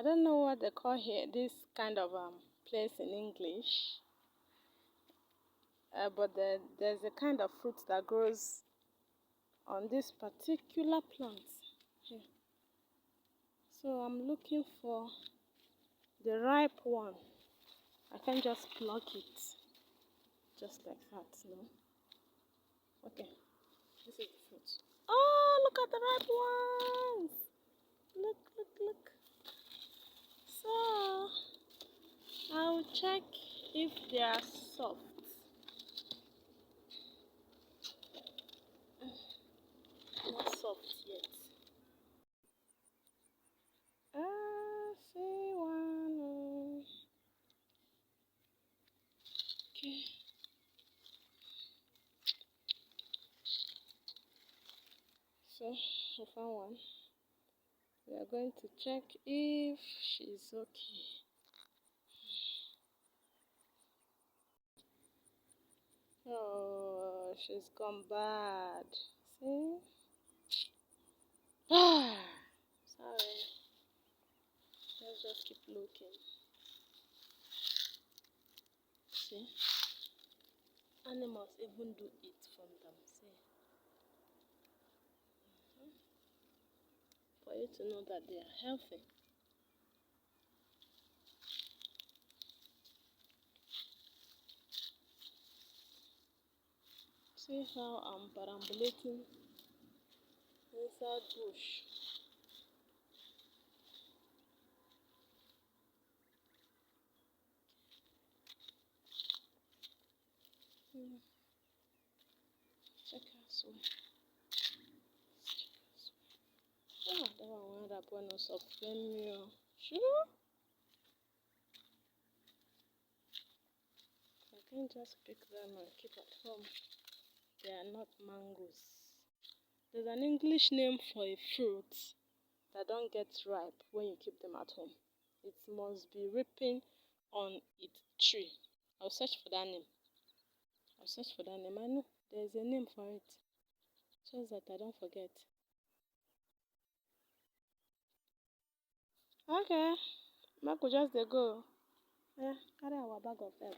I don't know what they call here this kind of place in English, but there's a kind of fruit that grows on this particular plant here. So I'm looking for the ripe one. I can't just pluck it just like that, no. Okay, this is the fruit. Oh, look at the ripe ones! Look, look, look. So I'll check if they are soft. Not soft yet. See one. Okay. So I found one. We are going to check if she's okay. Oh, she's gone bad. See? Ah, sorry. Let's just keep looking. See? Animals even do eat from them. See? For you to know that they are healthy. See how I'm perambulating inside bush. Check us way. Oh, that one went up when I was up when sure. I can't just pick them and keep at home. They are not mangoes. There's an English name for a fruit that don't get ripe when you keep them at home. It must be ripening on its tree. I'll search for that name. I know there's a name for it. Just that I don't forget. Okay. Make we just go. Yeah, carry our bag of egg.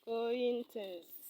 Going things.